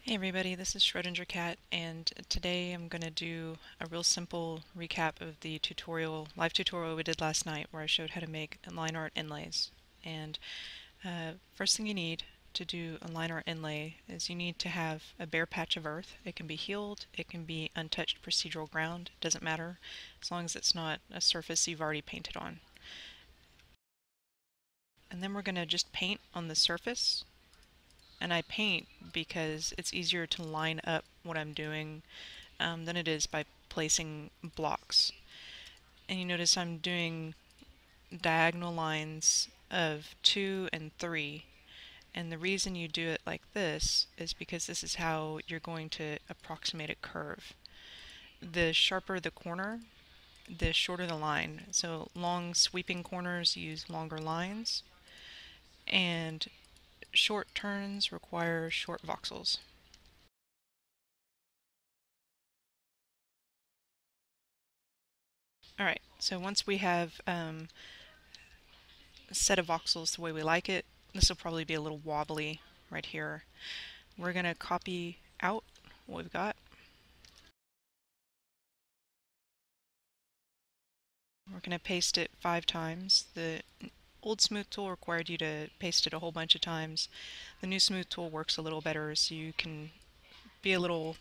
Hey everybody, this is Schrodinger Cat, and today I'm going to do a real simple recap of the live tutorial we did last night where I showed how to make line art inlays. And first thing you need to do a line art inlay is you need to have a bare patch of earth. It can be healed, it can be untouched procedural ground, doesn't matter, as long as it's not a surface you've already painted on. And then we're going to just paint on the surface. And I paint because it's easier to line up what I'm doing than it is by placing blocks. And you notice I'm doing diagonal lines of 2 and 3. And the reason you do it like this is because this is how you're going to approximate a curve. The sharper the corner, the shorter the line. So long sweeping corners use longer lines, and short turns require short voxels. Alright, so once we have a set of voxels the way we like it, this will probably be a little wobbly right here. We're going to copy out what we've got. We're going to paste it 5 times. The old smooth tool required you to paste it a whole bunch of times. The new smooth tool works a little better, so you can be you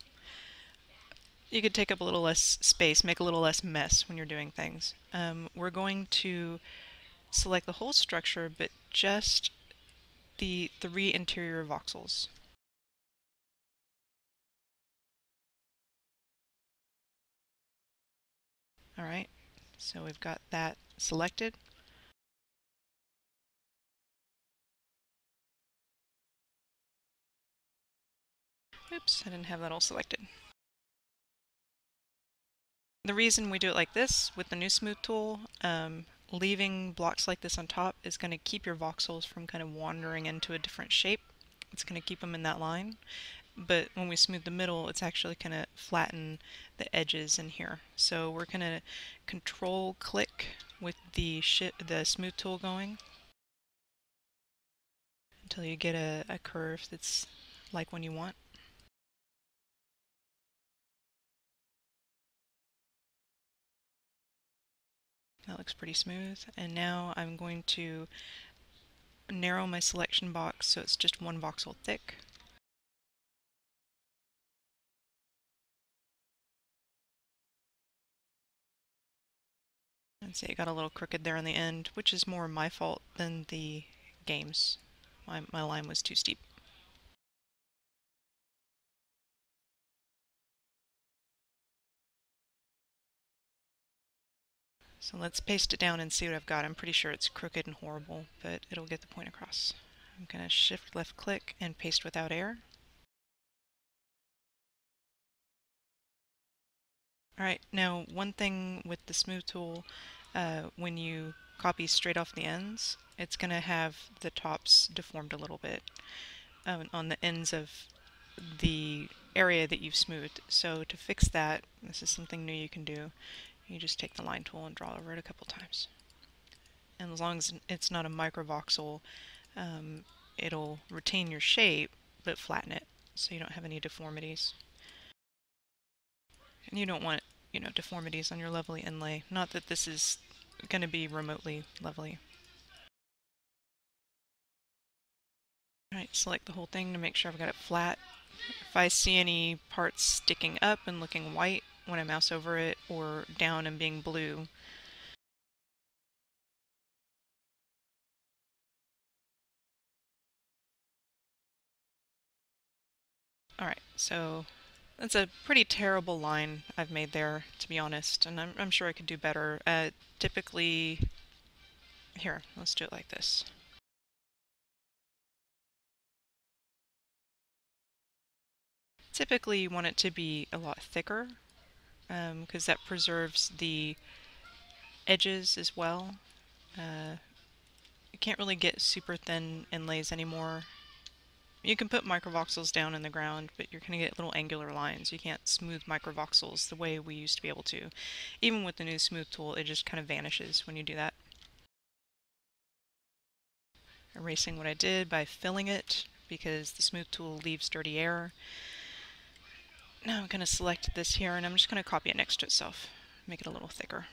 could take up a little less space, make a little less mess when you're doing things. We're going to select the whole structure, but just the 3 interior voxels. Alright, so we've got that selected. Oops, I didn't have that all selected. The reason we do it like this with the new smooth tool, leaving blocks like this on top is going to keep your voxels from kind of wandering into a different shape. It's going to keep them in that line. But when we smooth the middle, it's actually going to flatten the edges in here. So we're going to control click with the smooth tool going until you get a curve that's like one you want. That looks pretty smooth. And now I'm going to narrow my selection box so it's just 1 voxel thick. And see, it got a little crooked there on the end, which is more my fault than the game's. My line was too steep. So let's paste it down and see what I've got. I'm pretty sure it's crooked and horrible, but it'll get the point across. I'm going to shift left click and paste without error. Alright, now one thing with the smooth tool, when you copy straight off the ends, it's going to have the tops deformed a little bit on the ends of the area that you've smoothed. So to fix that, this is something new you can do. You just take the line tool and draw over it a couple times. And as long as it's not a microvoxel, it'll retain your shape but flatten it so you don't have any deformities. And you don't want, deformities on your lovely inlay. Not that this is going to be remotely lovely. Alright, select the whole thing to make sure I've got it flat. If I see any parts sticking up and looking white when I mouse over it, or down and being blue, alright, so that's a pretty terrible line I've made there, to be honest, and I'm sure I could do better. Typically, here, let's do it like this. Typically you want it to be a lot thicker, because that preserves the edges as well. You can't really get super thin inlays anymore. You can put microvoxels down in the ground, but you're going to get little angular lines. You can't smooth microvoxels the way we used to be able to. Even with the new smooth tool, it just kind of vanishes when you do that. Erasing what I did by filling it, because the smooth tool leaves dirty air. Now I'm going to select this here and I'm just going to copy it next to itself, make it a little thicker.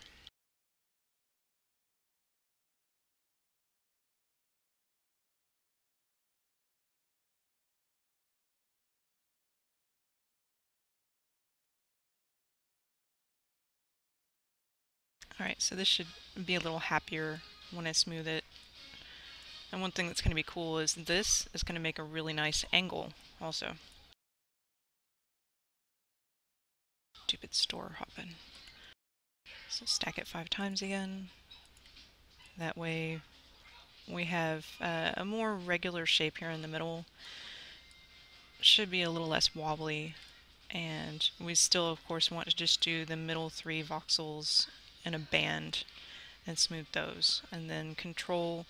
Alright, so this should be a little happier when I smooth it. And one thing that's going to be cool is this is going to make a really nice angle also. Stupid store hopping. So stack it 5 times again. That way we have a more regular shape here in the middle. Should be a little less wobbly. And we still, of course, want to just do the middle 3 voxels in a band and smooth those. And then Control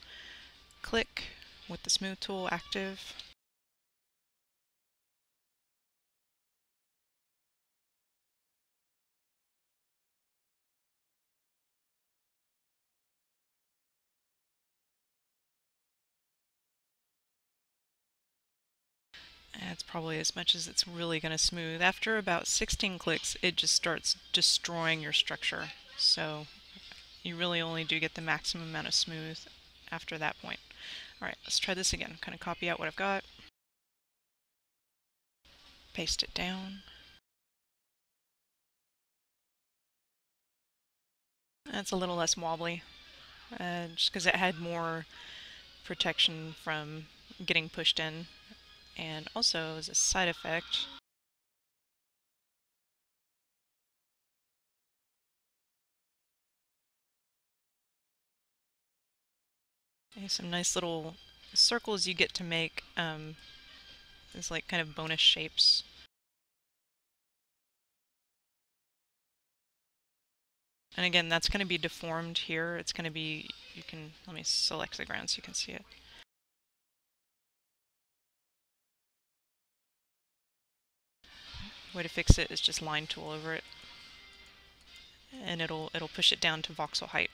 click with the smooth tool active. That's probably as much as it's really going to smooth. After about 16 clicks, it just starts destroying your structure. So you really only do get the maximum amount of smooth after that point. Alright, let's try this again. Kind of copy out what I've got. Paste it down. That's a little less wobbly, just because it had more protection from getting pushed in. And also, as a side effect, some nice little circles you get to make. It's like kind of bonus shapes. And again, that's going to be deformed here. It's going to be, let me select the ground so you can see it. Way to fix it is just line tool over it. And it'll push it down to voxel height.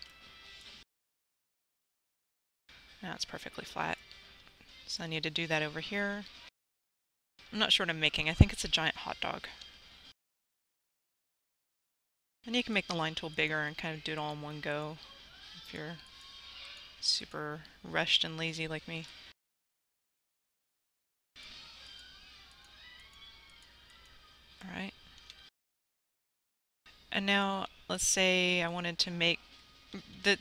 Now it's perfectly flat. So I need to do that over here. I'm not sure what I'm making. I think it's a giant hot dog. And you can make the line tool bigger and kind of do it all in one go if you're super rushed and lazy like me. Alright. And now let's say I wanted to make the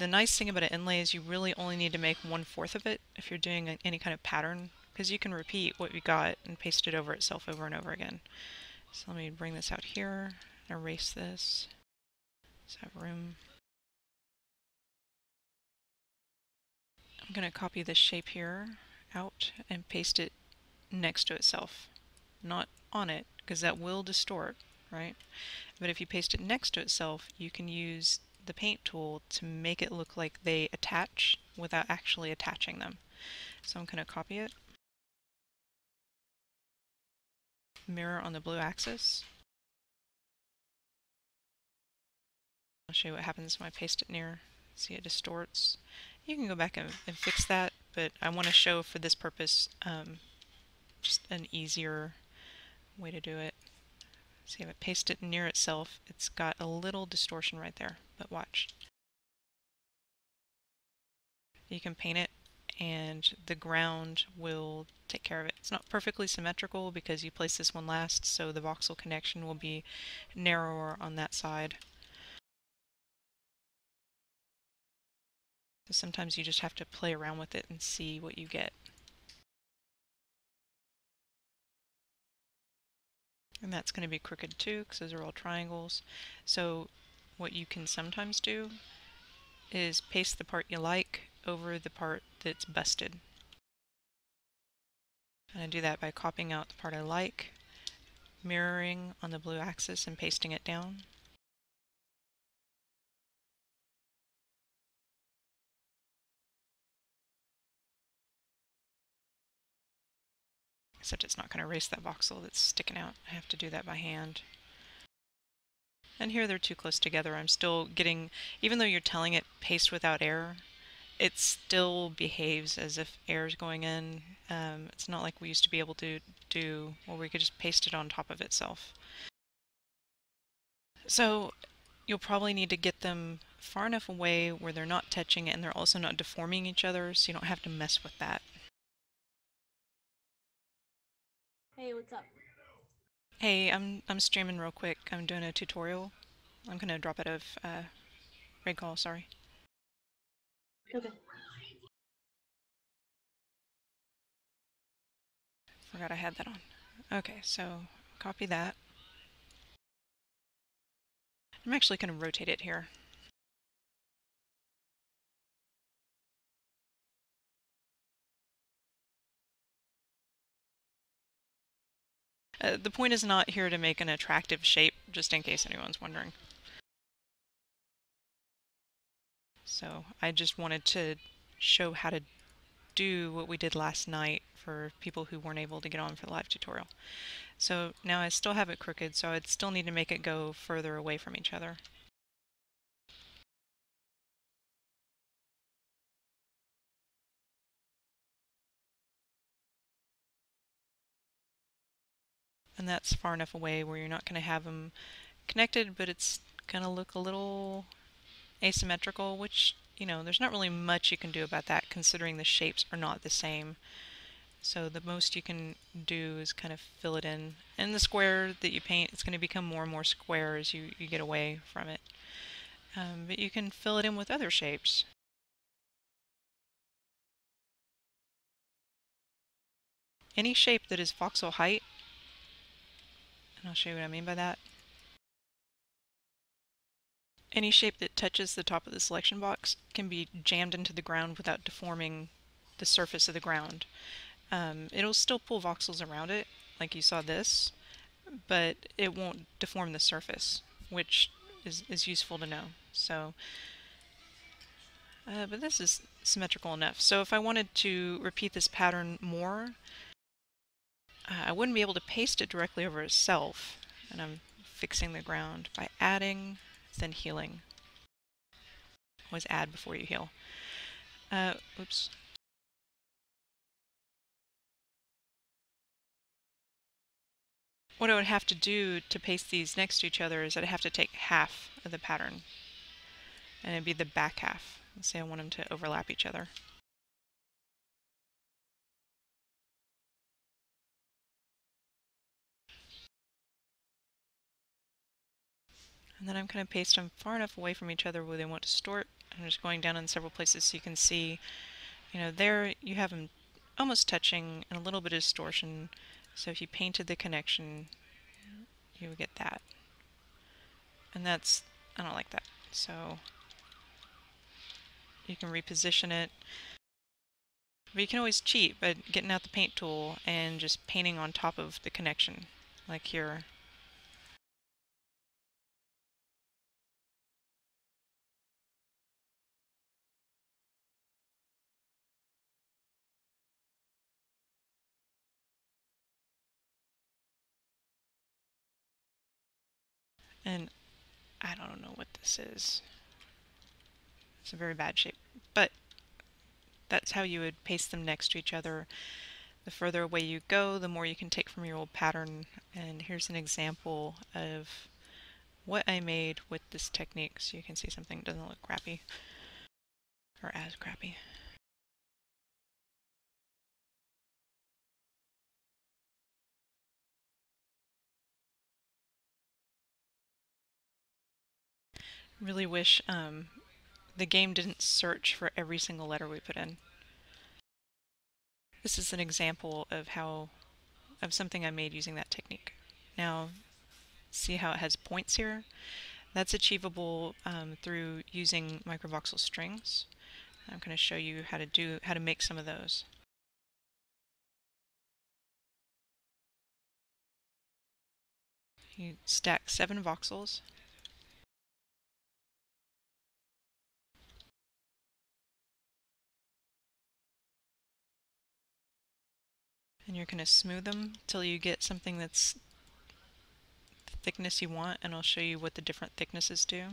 nice thing about an inlay is you really only need to make 1/4 of it if you're doing any kind of pattern, because you can repeat what you got and paste it over itself over and over again. So let me bring this out here, erase this. Let's have room. I'm going to copy this shape here out and paste it next to itself, not on it, because that will distort, right? But if you paste it next to itself, you can use the paint tool to make it look like they attach without actually attaching them. So I'm going to copy it, mirror on the blue axis. I'll show you what happens when I paste it near. See, it distorts. You can go back and fix that, but I want to show for this purpose just an easier way to do it. See, if I paste it near itself, it's got a little distortion right there, but watch. You can paint it and the ground will take care of it. It's not perfectly symmetrical because you place this one last, so the voxel connection will be narrower on that side. So sometimes you just have to play around with it and see what you get. And that's going to be crooked too, because those are all triangles. So what you can sometimes do is paste the part you like over the part that's busted. And I do that by copying out the part I like, mirroring on the blue axis and pasting it down. Except it's not going to erase that voxel that's sticking out. I have to do that by hand. And here they're too close together. I'm still getting, even though you're telling it paste without error, it still behaves as if air is going in. It's not like we used to be able to do where we could just paste it on top of itself. So you'll probably need to get them far enough away where they're not touching and they're also not deforming each other, so you don't have to mess with that. Hey, what's up? Hey, I'm streaming real quick. I'm doing a tutorial. I'm gonna drop out of raid call, sorry. Okay. Forgot I had that on. Okay, so copy that. I'm actually gonna rotate it here. The point is not here to make an attractive shape, just in case anyone's wondering. So I just wanted to show how to do what we did last night for people who weren't able to get on for the live tutorial. So now I still have it crooked, so I'd still need to make it go further away from each other. And that's far enough away where you're not going to have them connected, but it's going to look a little asymmetrical, which, you know, there's not really much you can do about that considering the shapes are not the same. So the most you can do is kind of fill it in. And the square that you paint, it's going to become more and more square as you get away from it. But you can fill it in with other shapes. Any shape that is voxel height, and I'll show you what I mean by that. Any shape that touches the top of the selection box can be jammed into the ground without deforming the surface of the ground. It'll still pull voxels around it, like you saw this, but it won't deform the surface, which is useful to know. So, but this is symmetrical enough. So if I wanted to repeat this pattern more, I wouldn't be able to paste it directly over itself, and I'm fixing the ground by adding, then healing. Always add before you heal. Oops. What I would have to do to paste these next to each other is I'd have to take half of the pattern, and it'd be the back half. Let's say I want them to overlap each other. And then I'm going to paste them far enough away from each other where they won't distort. I'm just going down in several places so you can see, you know, there you have them almost touching and a little bit of distortion. So if you painted the connection, you would get that. And that's, I don't like that. So you can reposition it. But you can always cheat by getting out the paint tool and just painting on top of the connection, like here. And I don't know what this is. It's a very bad shape. But that's how you would paste them next to each other. The further away you go, the more you can take from your old pattern. And here's an example of what I made with this technique, so you can see something that doesn't look crappy, or as crappy. Really wish the game didn't search for every single letter we put in. This is an example of something I made using that technique. Now, see how it has points here? That's achievable through using microvoxel strings. I'm going to show you how to make some of those. You stack 7 voxels. And you're going to smooth them till you get something that's the thickness you want, and I'll show you what the different thicknesses do.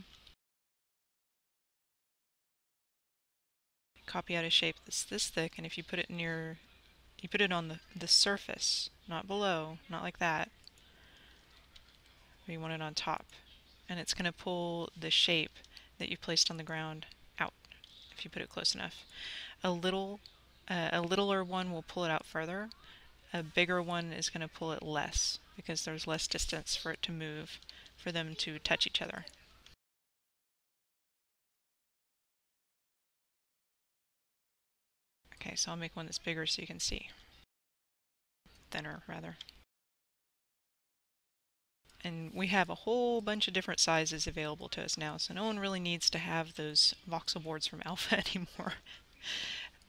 copy out a shape that's this thick, and if you put it you put it on the surface, not below, not like that. You want it on top. And it's going to pull the shape that you placed on the ground out if you put it close enough. A littler one will pull it out further. A bigger one is going to pull it less because there's less distance for it to move, for them to touch each other. Okay, so I'll make one that's bigger so you can see. Thinner, rather. And we have a whole bunch of different sizes available to us now, so no one really needs to have those voxel boards from Alpha anymore.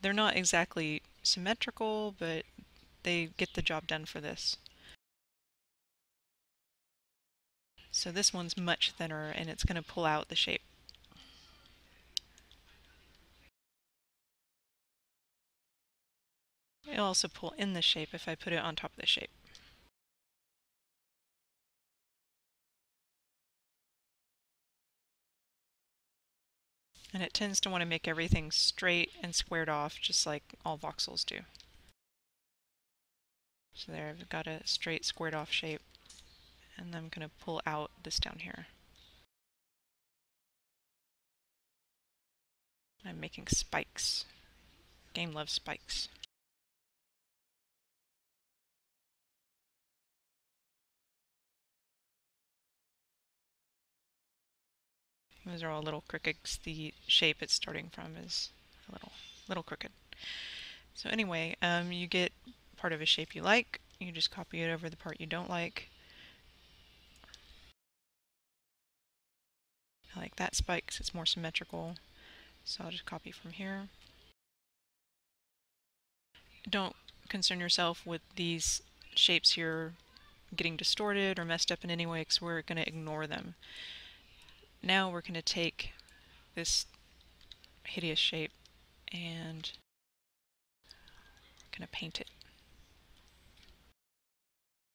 They're not exactly symmetrical, but they get the job done for this. So this one's much thinner, and it's going to pull out the shape. It'll also pull in the shape if I put it on top of the shape. And it tends to want to make everything straight and squared off, just like all voxels do. So there, I've got a straight, squared off shape. And I'm going to pull out this down here. I'm making spikes. Game loves spikes. Those are all little crookeds. The shape it's starting from is a little crooked. So anyway, you get part of a shape you like. You just copy it over the part you don't like. I like that spike because it's more symmetrical. So I'll just copy from here. Don't concern yourself with these shapes here getting distorted or messed up in any way because we're going to ignore them. Now we're going to take this hideous shape and going to paint it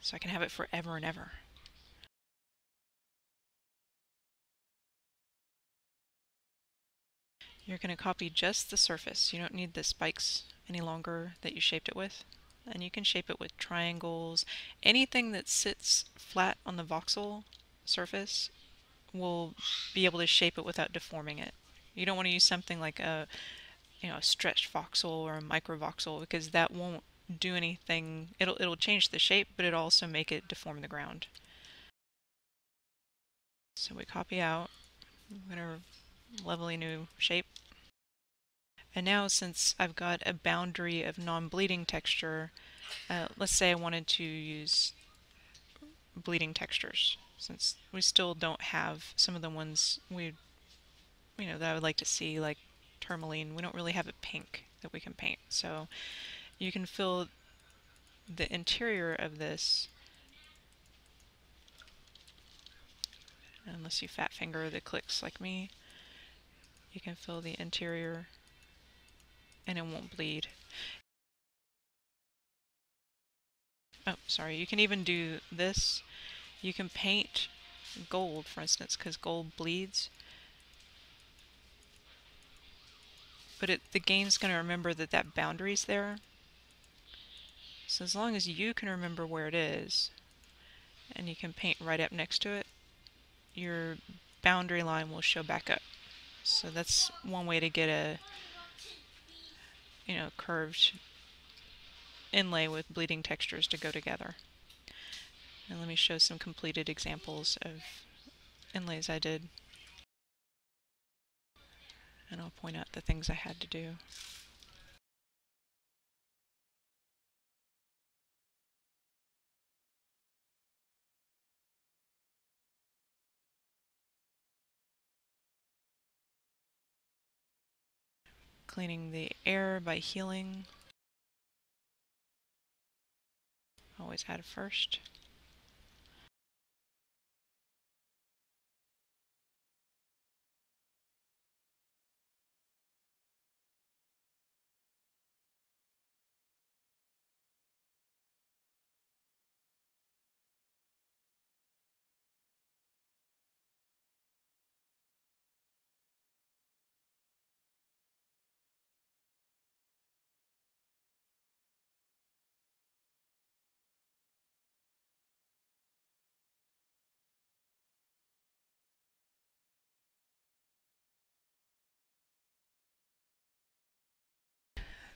so I can have it forever and ever. You're going to copy just the surface. You don't need the spikes any longer that you shaped it with. And you can shape it with triangles. Anything that sits flat on the voxel surface will be able to shape it without deforming it. You don't want to use something like a stretched voxel or a microvoxel because that won't do anything. It'll change the shape, but it'll also make it deform the ground. So we copy out. I'm going to lovely new shape. And now since I've got a boundary of non-bleeding texture, let's say I wanted to use bleeding textures, since we still don't have some of the ones that I would like to see, like tourmaline. We don't really have a pink that we can paint. So you can fill the interior of this, unless you fat finger the clicks like me, you can fill the interior and it won't bleed. Oh, sorry, you can even do this. You can paint gold, for instance, because gold bleeds. But the game's going to remember that boundary's there. So as long as you can remember where it is, and you can paint right up next to it, your boundary line will show back up. So that's one way to get a curved inlay with bleeding textures to go together. And let me show some completed examples of inlays I did. And I'll point out the things I had to do. Cleaning the air by healing. Always add first.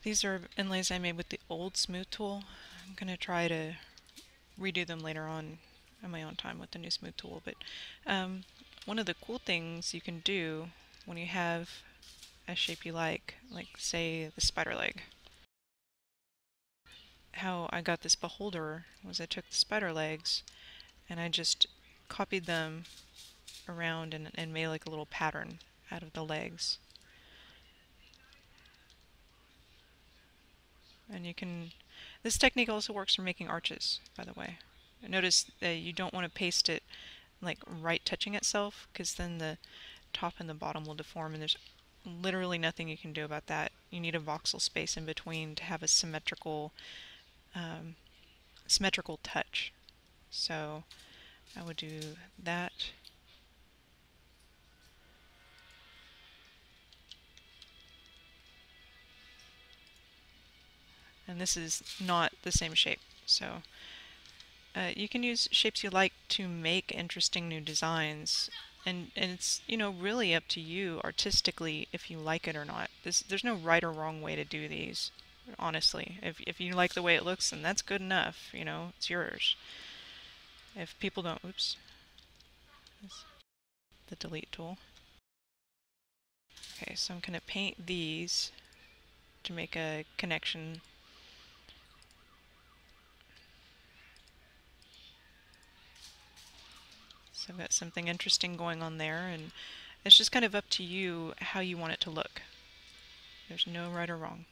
These are inlays I made with the old smooth tool. I'm going to try to redo them later on in my own time with the new smooth tool. But one of the cool things you can do when you have a shape you like say the spider leg. How I got this beholder was I took the spider legs and I just copied them around and made like a little pattern out of the legs. And you can, this technique also works for making arches, by the way. Notice that you don't want to paste it like right touching itself, because then the top and the bottom will deform, and there's literally nothing you can do about that. You need a voxel space in between to have a symmetrical touch. So I would do that. And this is not the same shape. So you can use shapes you like to make interesting new designs. And it's, you know, really up to you artistically if you like it or not. There's no right or wrong way to do these, honestly. If you like the way it looks, then that's good enough, you know, it's yours. If people don't, oops, that's the delete tool. Okay, so I'm going to paint these to make a connection. So I've got something interesting going on there, and it's just kind of up to you how you want it to look. There's no right or wrong.